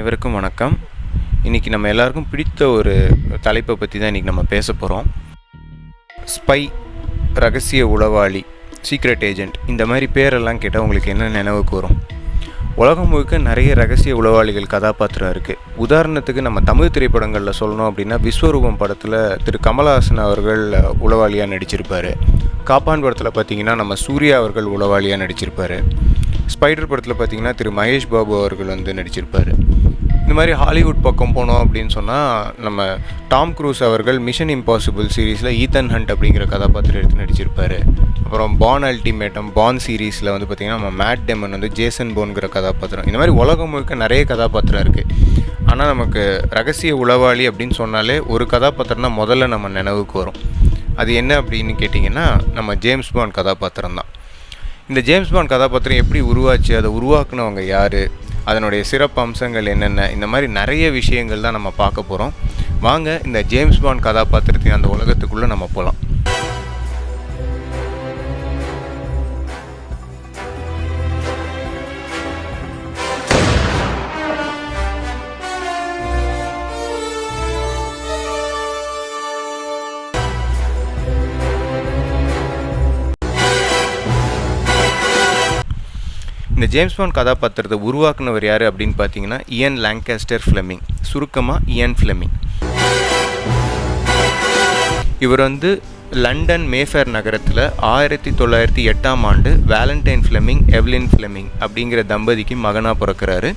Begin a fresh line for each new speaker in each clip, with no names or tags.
அனைவருக்கும் வணக்கம். இன்றைக்கி நம்ம எல்லாருக்கும் பிடித்த ஒரு தலைப்பை பற்றி தான் இன்றைக்கி நம்ம பேச போகிறோம். ஸ்பை, ரகசிய உளவாளி, சீக்ரெட்டேஜெண்ட், இந்த மாதிரி பேரெல்லாம் கேட்டால் உங்களுக்கு என்ன நினைவுக்கு வரும்? உலகம் முழுக்க நிறைய ரகசிய உளவாளிகள் கதாபாத்திரம் இருக்குது. உதாரணத்துக்கு நம்ம தமிழ் திரைப்படங்களில் சொல்லணும் அப்படின்னா விஸ்வரூபம் படத்தில் திரு கமல்ஹாசன் அவர்கள் உளவாளியாக நடிச்சிருப்பார். கaappaan படத்தில் பார்த்திங்கன்னா நம்ம சூர்யா அவர்கள் உளவாளியாக நடிச்சிருப்பார். ஸ்பைடர் படத்தில் பார்த்திங்கன்னா திரு மகேஷ் பாபு அவர்கள் நடிச்சிருப்பார். இந்த மாதிரி ஹாலிவுட் பக்கம் போனோம் அப்படின்னு சொன்னால் நம்ம டாம் க்ரூஸ் அவர்கள் மிஷன்இம்பாசிபிள் சீரீஸில் ஈத்தன் ஹண்ட் அப்படிங்கிற கதாபாத்திரம் எடுத்து நடிச்சிருப்பார். அப்புறம் பாண்ட் சீரீஸில் பார்த்திங்கன்னா நம்ம mattdamon ஜேசன் போன்கிற கதாபாத்திரம். இந்த மாதிரி உலகம் முழுக்க நிறைய கதாபாத்திரம் இருக்குது. ஆனால் நமக்கு ரகசிய உளவாளி அப்படின்னு சொன்னாலே ஒரு கதாபாத்திரம் தான் முதல்ல நம்ம நினைவுக்கு வரும். அது என்ன அப்படின்னு கேட்டிங்கன்னா நம்ம ஜேம்ஸ்பாண்ட் கதாபாத்திரம் தான். இந்த ஜேம்ஸ்பாண்ட் கதாபாத்திரம் எப்படி உருவாச்சு, அதை உருவாக்குனவங்க யார், அதனுடைய சிறப்பு அம்சங்கள் என்னென்ன, இந்த மாதிரி நிறைய விஷயங்கள் தான் நம்ம பார்க்க போகிறோம். வாங்க இந்த ஜேம்ஸ்பாண்ட் கதாபாத்திரத்தின் அந்த உலகத்துக்குள்ளே நம்ம போகலாம். இந்த ஜேம்ஸ்பாண்ட் கதாபாத்திரத்தை உருவாக்குனவர் யார் அப்படின்னு பார்த்தீங்கன்னா இயன் ஃப்ளெமிங், சுருக்கமாக இயன் ஃப்ளெமிங். இவர் லண்டன் மேஃபேர் நகரத்தில் 1908 வேலண்டைன் ஃப்ளெமிங், எவ்லின் ஃப்ளெமிங் அப்படிங்கிற தம்பதிக்கு மகனாக பிறக்கிறாரு.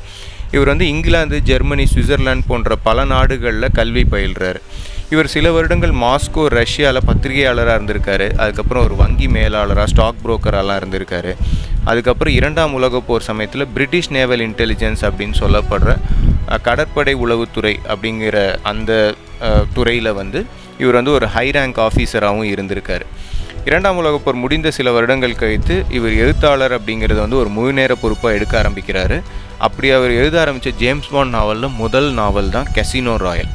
இவர் இங்கிலாந்து, ஜெர்மனி, சுவிட்சர்லாந்து போன்ற பல நாடுகளில் கல்வி பயில்றாரு. இவர் சில வருடங்கள் மாஸ்கோ, ரஷ்யாவில் பத்திரிகையாளராக இருந்திருக்காரு. அதுக்கப்புறம் ஒரு வங்கி மேலாளராக, ஸ்டாக் புரோக்கராலாம் இருந்திருக்காரு. அதுக்கப்புறம் 2ஆம் உலகப் போர் சமயத்தில் பிரிட்டிஷ் நேவல் இன்டெலிஜென்ஸ் அப்படின்னு சொல்லப்படுற கடற்படை உளவுத்துறை அப்படிங்கிற அந்த துறையில் இவர் ஒரு ஹை ரேங்க் ஆஃபீஸராகவும் இருந்திருக்காரு. 2ஆம் உலகப் போர் முடிந்த சில வருடங்கள் கழித்து இவர் எழுத்தாளர் அப்படிங்கிறது ஒரு முழு நேர பொறுப்பாக எடுக்க ஆரம்பிக்கிறாரு. அப்படி அவர் எழுத ஆரம்பித்த ஜேம்ஸ்பாண்ட் நாவலில் முதல் நாவல் தான் கசினோ ராயல்.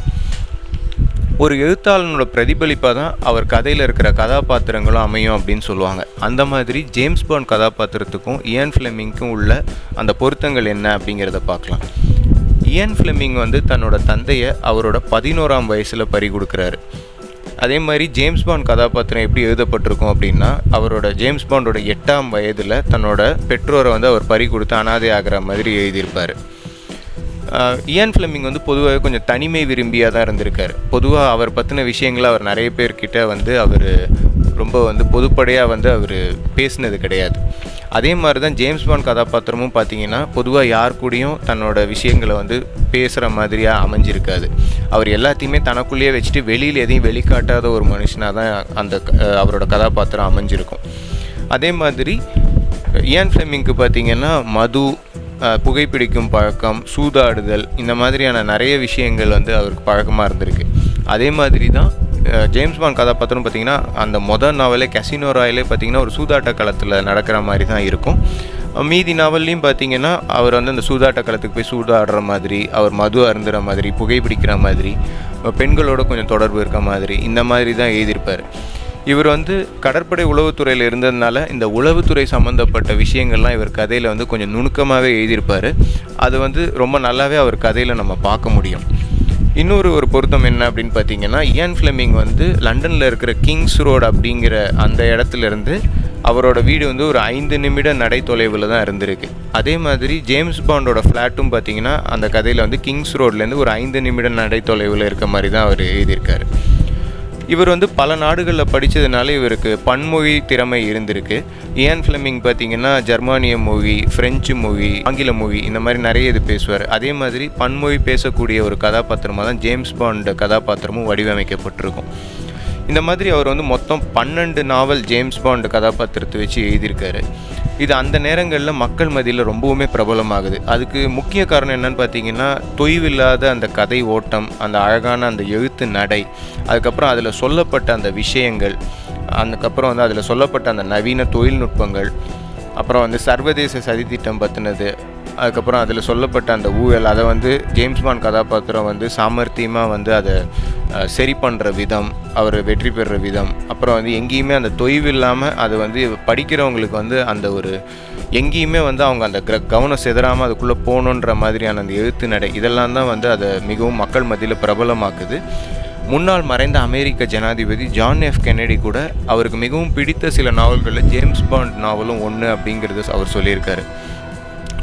ஒரு எழுத்தாளனோட பிரதிபலிப்பாக தான் அவர் கதையில் இருக்கிற கதாபாத்திரங்களும் அமையும் அப்படின்னு சொல்லுவாங்க. அந்த மாதிரி ஜேம்ஸ்பாண்ட் கதாபாத்திரத்துக்கும் இயன் ஃப்ளெமிங்க்கும் உள்ள அந்த பொருத்தங்கள் என்ன அப்படிங்கிறத பார்க்கலாம். இயன் ஃப்ளெமிங் தன்னோட தந்தையை அவரோட 11ஆம் வயசில் பறி கொடுக்குறாரு. அதே மாதிரி ஜேம்ஸ்பாண்ட் கதாபாத்திரம் எப்படி எழுதப்பட்டிருக்கும் அப்படின்னா அவரோட ஜேம்ஸ்பாண்டோட 8ஆம் வயதில் தன்னோட பெற்றோரை அவர் பறி கொடுத்து அனாதை ஆகிற மாதிரி எழுதியிருப்பார். இயன் ஃப்ளெமிங் பொதுவாக கொஞ்சம் தனிமை விரும்பியாக தான் இருந்திருக்கார். பொதுவாக அவர் பற்றின விஷயங்களை அவர் நிறைய பேர்கிட்ட அவர் ரொம்ப பொதுப்படையாக அவர் பேசினது கிடையாது. அதே மாதிரி தான் ஜேம்ஸ்பாண்ட் கதாபாத்திரமும் பார்த்திங்கன்னா பொதுவாக யார் கூடயும் தன்னோட விஷயங்களை பேசுகிற மாதிரியாக அமைஞ்சிருக்காது. அவர் எல்லாத்தையுமே தனக்குள்ளேயே வச்சுட்டு வெளியில் எதையும் வெளிக்காட்டாத ஒரு மனுஷனாக தான் அந்த அவரோட கதாபாத்திரம் அமைஞ்சிருக்கும். அதே மாதிரி இயன் ஃப்ளெமிங்க்கு பார்த்திங்கன்னா மது, புகைப்பிடிக்கும் பழக்கம், சூதாடுதல், இந்த மாதிரியான நிறைய விஷயங்கள் அவருக்கு பழக்கமாக இருந்திருக்கு. அதே மாதிரி தான் ஜேம்ஸ்பாண்ட் கதாபாத்திரம் பார்த்திங்கன்னா அந்த முதல் நாவலே கசினோ ராயலே பார்த்திங்கன்னா ஒரு சூதாட்ட களத்தில் நடக்கிற மாதிரி தான் இருக்கும். மீதி நாவல்லையும் பார்த்திங்கன்னா அவர் அந்த சூதாட்ட களத்துக்கு போய் சூதாடுற மாதிரி, அவர் மது அருந்துகிற மாதிரி, புகைப்பிடிக்கிற மாதிரி, பெண்களோட கொஞ்சம் தொடர்பு இருக்க மாதிரி, இந்த மாதிரி தான் எழுதியிருப்பார். இவர் கடற்படை உளவுத்துறையில் இருந்ததுனால இந்த உளவுத்துறை சம்மந்தப்பட்ட விஷயங்கள்லாம் இவர் கதையில் கொஞ்சம் நுணுக்கமாகவே எழுதியிருப்பார். அது ரொம்ப நல்லாவே அவர் கதையில் நம்ம பார்க்க முடியும். இன்னொரு பொருத்தம் என்ன அப்படின்னு பார்த்தீங்கன்னா இயன் ஃப்ளெமிங் லண்டனில் இருக்கிற கிங்ஸ் ரோடு அப்படிங்கிற அந்த இடத்துலேருந்து அவரோட வீடு ஒரு 5 நிமிட நடை தொலைவில் தான் இருந்திருக்கு. அதே மாதிரி ஜேம்ஸ்பாண்டோட ஃப்ளாட்டும் பார்த்திங்கன்னா அந்த கதையில் கிங்ஸ் ரோட்லேருந்து ஒரு 5 நிமிட நடை தொலைவில் இருக்க மாதிரி தான் அவர் எழுதியிருக்காரு. இவர் பல நாடுகளில் படித்ததுனால இவருக்கு பன்மொழி திறமை இருந்திருக்கு. இயன் ஃப்ளெமிங் பார்த்திங்கன்னா ஜெர்மானிய மொழி, ஃப்ரெஞ்சு மொழி, ஆங்கில மொழி, இந்த மாதிரி நிறைய இது பேசுவார். அதே மாதிரி பன்மொழி பேசக்கூடிய ஒரு கதாபாத்திரமாக தான் ஜேம்ஸ்பாண்ட் கதாபாத்திரமும் வடிவமைக்கப்பட்டிருக்கும். இந்த மாதிரி அவர் மொத்தம் 12 நாவல் ஜேம்ஸ்பாண்ட் கதாபாத்திரத்தை வச்சு எழுதியிருக்காரு. இது அந்த நேரங்களில் மக்கள் மத்தியில் ரொம்பவுமே பிரபலமாகுது. அதுக்கு முக்கிய காரணம் என்னன்னு பார்த்தீங்கன்னா தொய்வில்லாத அந்த கதை ஓட்டம், அந்த அழகான அந்த எழுத்து நடை, அதுக்கப்புறம் அதில் சொல்லப்பட்ட அந்த விஷயங்கள், அதுக்கப்புறம் அதில் சொல்லப்பட்ட அந்த நவீன தொழில்நுட்பங்கள், அப்புறம் சர்வதேச சதித்திட்டம் பற்றினது, அதுக்கப்புறம் அதில் சொல்லப்பட்ட அந்த ஊழல், அதை ஜேம்ஸ்பாண்ட் கதாபாத்திரம் சாமர்த்தியமாக அதை சரி பண்ணுற விதம், அவர் வெற்றி பெறுற விதம், அப்புறம் எங்கேயுமே அந்த தொய்வு இல்லாமல் அது படிக்கிறவங்களுக்கு அந்த ஒரு எங்கேயுமே வந்து அவங்க அந்த கவனம் சிதறாமல் அதுக்குள்ளே போகணுன்ற மாதிரியான அந்த எழுத்து நடை இதெல்லாம் தான் வந்து அதை மிகவும் மக்கள் மத்தியில் பிரபலமாக்குது. முன்னாள் மறைந்த அமெரிக்க ஜனாதிபதி ஜான் எஃப் கென்னடி கூட அவருக்கு மிகவும் பிடித்த சில நாவல்களில் ஜேம்ஸ் பாண்ட் நாவலும் ஒன்று அப்படிங்கிறது அவர் சொல்லியிருக்காரு.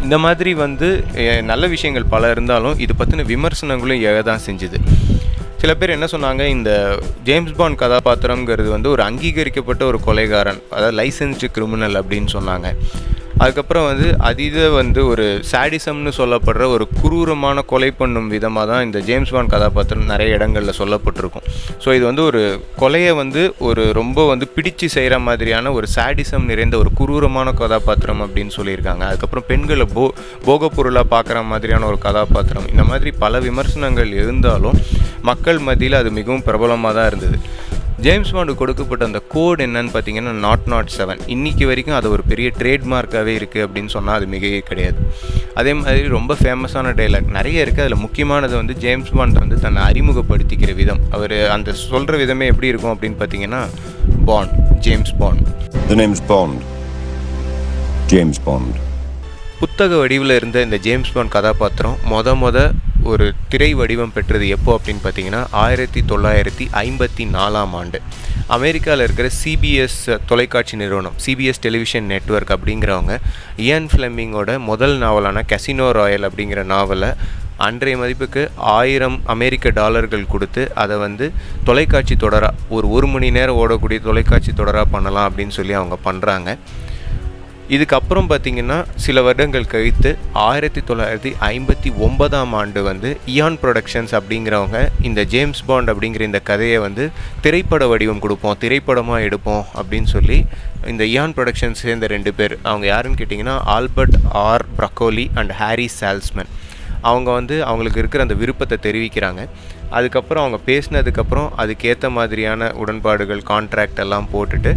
இந்த மாதிரி வந்து நல்ல விஷயங்கள் பல இருந்தாலும் இது பற்றின விமர்சனங்களும் ஏக தான் செஞ்சுது. சில பேர் என்ன சொன்னாங்க, இந்த ஜேம்ஸ் பாண்ட் கதாபாத்திரங்கிறது வந்து ஒரு அங்கீகரிக்கப்பட்ட ஒரு கொலைகாரன், அதாவது லைசன்ஸ்டு கிரிமினல் அப்படின்னு சொன்னாங்க. அதுக்கப்புறம் வந்து அதீத வந்து ஒரு சாடிசம்னு சொல்லப்படுற ஒரு குரூரமான கொலை பண்ணும் விதமாக தான் இந்த ஜேம்ஸ் பாண்ட் கதாபாத்திரம் நிறைய இடங்களில் சொல்லப்பட்டிருக்கும். ஸோ இது வந்து ஒரு கொலையை வந்து ஒரு ரொம்ப வந்து பிடிச்சு செய்கிற மாதிரியான ஒரு சாடிசம் நிறைந்த ஒரு குரூரமான கதாபாத்திரம் அப்படின்னு சொல்லியிருக்காங்க. அதுக்கப்புறம் பெண்களை போகப் பொருளாக பார்க்குற மாதிரியான ஒரு கதாபாத்திரம், இந்த மாதிரி பல விமர்சனங்கள் இருந்தாலும் மக்கள் மத்தியில் அது மிகவும் பிரபலமாக தான் இருந்தது. ஜேம்ஸ் பாண்டு கொடுக்கப்பட்ட அந்த கோட் என்னன்னு பார்த்தீங்கன்னா 007. இன்றைக்கி வரைக்கும் அது ஒரு பெரிய ட்ரேட்மார்க்காகவே இருக்குது அப்படின்னு சொன்னால் அது மிகவே கிடையாது. அதே மாதிரி ரொம்ப ஃபேமஸான டைலாக் நிறைய இருக்குது. அதில் முக்கியமானது வந்து ஜேம்ஸ் பாண்ட் வந்து தன்னை அறிமுகப்படுத்திக்கிற விதம். அவர் அந்த சொல்கிற விதமே எப்படி இருக்கும் அப்படின்னு பார்த்தீங்கன்னா, bond, James bond.
The name's Bond. James Bond.
புத்தக வடிவில் இருந்த இந்த ஜேம்ஸ் பாண்ட் கதாபாத்திரம் ஒரு திரை வடிவம் பெற்றது எப்போ அப்படின்னு பார்த்தீங்கன்னா 1954ஆம் ஆண்டு. அமெரிக்காவில் இருக்கிற CBS தொலைக்காட்சி நிறுவனம், CBS டெலிவிஷன் நெட்வொர்க் அப்படிங்கிறவங்க இயான் ஃப்ளெமிங்கோட முதல் நாவலான கசினோ ராயல் அப்படிங்கிற நாவலை அன்றைய மதிப்புக்கு $1000 கொடுத்து அதை வந்து தொலைக்காட்சி தொடராக ஒரு மணி நேரம் ஓடக்கூடிய தொலைக்காட்சி தொடராக பண்ணலாம் அப்படின்னு சொல்லி அவங்க பண்ணுறாங்க. இதுக்கப்புறம் பார்த்திங்கன்னா சில வருடங்கள் கழித்து 1959ஆம் ஆண்டு வந்து இயான் ப்ரொடக்ஷன்ஸ் அப்படிங்கிறவங்க இந்த ஜேம்ஸ் பாண்ட் அப்படிங்கிற இந்த கதையை வந்து திரைப்பட வடிவம் கொடுப்போம், திரைப்படமாக எடுப்போம் அப்படின்னு சொல்லி இந்த இயான் ப்ரொடக்ஷன்ஸ் சேர்ந்த 2 பேர், அவங்க யாருன்னு கேட்டிங்கன்னா Albert R Broccoli and Harry Saltzman. அவங்க வந்து அவங்களுக்கு இருக்கிற அந்த விருப்பத்தை தெரிவிக்கிறாங்க. அதுக்கப்புறம் அவங்க பேசினதுக்கப்புறம் அதுக்கேற்ற மாதிரியான உடன்பாடுகள், கான்ட்ராக்ட் எல்லாம் போட்டுட்டு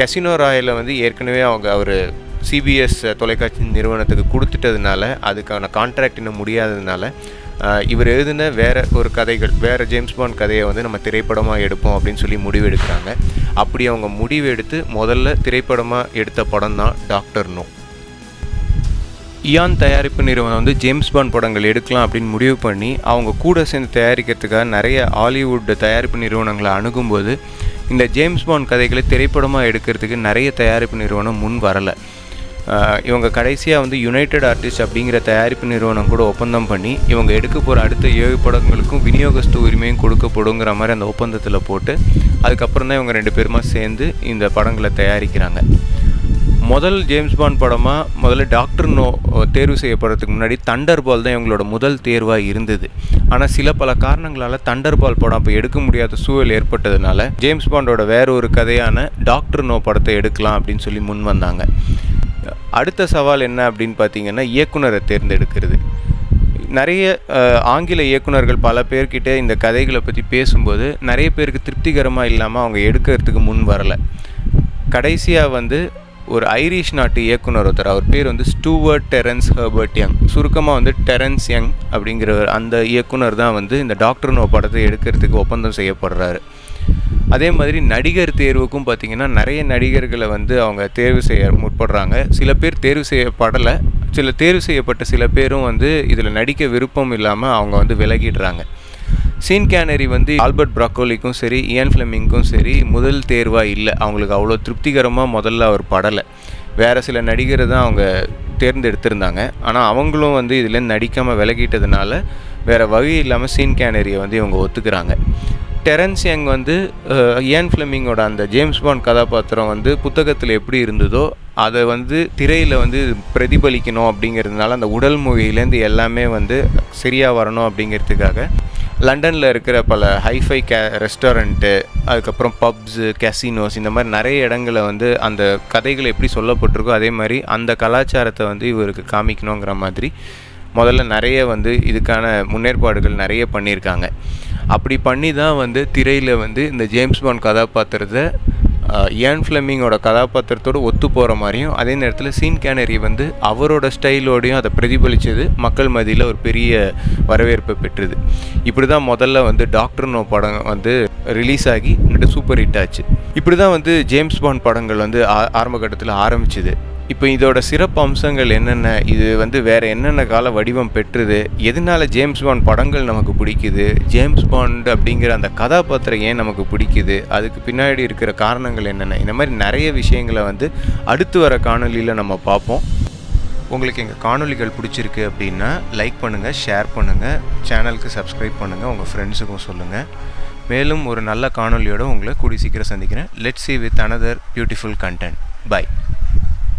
கசினோ ராயலை வந்து ஏற்கனவே அவர் CBS தொலைக்காட்சி நிறுவனத்துக்கு கொடுத்துட்டதுனால அதுக்கான கான்ட்ராக்ட் இன்னும் முடியாததுனால இவர் எழுதின வேறு ஜேம்ஸ் பாண்ட் கதையை வந்து நம்ம திரைப்படமாக எடுப்போம் அப்படின்னு சொல்லி முடிவெடுக்கிறாங்க. அப்படி அவங்க முடிவெடுத்து முதல்ல திரைப்படமாக எடுத்த படம் தான் drno. இயான் தயாரிப்பு நிறுவனம் வந்து ஜேம்ஸ் பாண்ட் படங்கள் எடுக்கலாம் அப்படின்னு முடிவு பண்ணி அவங்க கூட சேர்ந்து தயாரிக்கிறதுக்காக நிறைய ஹாலிவுட் தயாரிப்பு நிறுவனங்களை அணுகும்போது இந்த ஜேம்ஸ் பாண்ட் கதைகளை திரைப்படமாக எடுக்கிறதுக்கு நிறைய தயாரிப்பு நிறுவனம் முன் வரலை. இவங்க கடைசியாக வந்து யுனைடெட் ஆர்டிஸ்ட் அப்படிங்கிற தயாரிப்பு நிறுவனம் கூட ஒப்பந்தம் பண்ணி இவங்க எடுக்க போகிற அடுத்த 7 படங்களுக்கும் விநியோகஸ்து உரிமையும் கொடுக்கப்படுங்கிற மாதிரி அந்த ஒப்பந்தத்தில் போட்டு அதுக்கப்புறம் தான் இவங்க 2 பேருமா சேர்ந்து இந்த படங்களை தயாரிக்கிறாங்க. முதல் ஜேம்ஸ் பாண்ட் படமாக முதல்ல drno தேர்வு செய்யப்படுறதுக்கு முன்னாடி தண்டர்பால் தான் இவங்களோட முதல் தேர்வாக இருந்தது. ஆனால் சில பல காரணங்களால் தண்டர்பால் படம் அப்போ எடுக்க முடியாத சூழல் ஏற்பட்டதுனால ஜேம்ஸ் பாண்டோட வேற ஒரு கதையான drno படத்தை எடுக்கலாம் அப்படின்னு சொல்லி முன் வந்தாங்க. அடுத்த சவால் என்ன அப்படின்னு பார்த்தீங்கன்னா இயக்குனரை தேர்ந்தெடுக்கிறது. நிறைய ஆங்கில இயக்குனர்கள் பல பேர்கிட்ட இந்த கதைகளை பற்றி பேசும்போது நிறைய பேருக்கு திருப்திகரமாக இல்லாமல் அவங்க எடுக்கிறதுக்கு முன் வரலை. கடைசியாக வந்து ஒரு ஐரிஷ் நாட்டு இயக்குனர் ஒருத்தர், அவர் பேர் வந்து ஸ்டூவர்ட் டெரன்ஸ் ஹெர்பர்ட் யங், சுருக்கமாக வந்து டெரன்ஸ் யங் அப்படிங்கிறவர், அந்த இயக்குனர் தான் வந்து இந்த drno படத்தை எடுக்கிறதுக்கு ஒப்பந்தம் செய்யப்படுறாரு. அதே மாதிரி நடிகர் தேர்வுக்கும் பார்த்திங்கன்னா நிறைய நடிகர்களை வந்து அவங்க தேர்வு செய்ய முற்படுறாங்க. சில பேர் தேர்வு செய்யப்படலை, தேர்வு செய்யப்பட்ட சில பேரும் வந்து இதில் நடிக்க விருப்பம் இல்லாமல் அவங்க வந்து விலகிடுறாங்க. seanconnery வந்து ஆல்பர்ட் ப்ரக்கோலிக்கும் சரி இயான் ஃப்ளெமிங்க்கும் சரி முதல் தேர்வாக இல்லை. அவங்களுக்கு அவ்வளோ திருப்திகரமாக முதல்ல அவர் படலை. வேறு சில நடிகரை தான் அவங்க தேர்ந்தெடுத்திருந்தாங்க. ஆனால் அவங்களும் வந்து இதில் நடிக்காமல் விலகிட்டதுனால வேறு வழி இல்லாமல் seanconneryயை வந்து இவங்க ஒத்துக்கிறாங்க. டெரன்ஸ் யங் வந்து இயான் ஃப்ளெமிங்கோட அந்த ஜேம்ஸ் பாண்ட் கதாபாத்திரம் வந்து புத்தகத்தில் எப்படி இருந்ததோ அதை வந்து திரையில் வந்து பிரதிபலிக்கணும் அப்படிங்கிறதுனால அந்த உடல் மொழியிலேருந்து எல்லாமே வந்து சரியாக வரணும் அப்படிங்கிறதுக்காக லண்டனில் இருக்கிற பல ஹைஃபை ரெஸ்டாரண்ட்டு, அதுக்கப்புறம் பப்ஸு, கசினோஸ், இந்த மாதிரி நிறைய இடங்களை வந்து அந்த கதைகள் எப்படி சொல்லப்பட்டிருக்கோ அதே மாதிரி அந்த கலாச்சாரத்தை வந்து இவருக்கு காமிக்கணுங்கிற மாதிரி முதல்ல நிறைய வந்து இதுக்கான முன்னேற்பாடுகள் நிறைய பண்ணியிருக்காங்க. அப்படி பண்ணி தான் வந்து திரையில் வந்து இந்த ஜேம்ஸ் பாண்ட் கதாபாத்திரத்தை இயான் ஃப்ளெமிங்கோட கதாபாத்திரத்தோடு ஒத்து போகிற மாதிரியும் அதே நேரத்தில் seanconnery வந்து அவரோட ஸ்டைலோடையும் அதை பிரதிபலித்தது மக்கள் மத்தியில் ஒரு பெரிய வரவேற்பை பெற்றது. இப்படி தான் முதல்ல வந்து drno படம் வந்து ரிலீஸ் ஆகி சூப்பர் ஹிட் ஆச்சு. இப்படி தான் வந்து ஜேம்ஸ் பாண்ட் படங்கள் வந்து ஆரம்ப கட்டத்தில் ஆரம்பிச்சுது. இப்போ இதோட சிறப்பு அம்சங்கள் என்னென்ன, இது வந்து வேறு என்னென்ன கால வடிவம் பெற்றுது, எதனால் ஜேம்ஸ் பாண்ட் படங்கள் நமக்கு பிடிக்குது, ஜேம்ஸ் பாண்ட் அப்படிங்கிற அந்த கதாபாத்திரம் ஏன் நமக்கு பிடிக்குது, அதுக்கு பின்னாடி இருக்கிற காரணங்கள் என்னென்ன, இந்த மாதிரி நிறைய விஷயங்களை வந்து அடுத்து வர காணொலியில் நம்ம பார்ப்போம். உங்களுக்கு எங்கள் காணொலிகள் பிடிச்சிருக்கு அப்படின்னா லைக் பண்ணுங்கள், ஷேர் பண்ணுங்கள், சேனலுக்கு சப்ஸ்கிரைப் பண்ணுங்கள், உங்கள் ஃப்ரெண்ட்ஸுக்கும் சொல்லுங்கள். மேலும் ஒரு நல்ல காணொலியோடு உங்களை கூடி சீக்கிரம் சந்திக்கிறேன். Let's see with another beautiful content. Bye.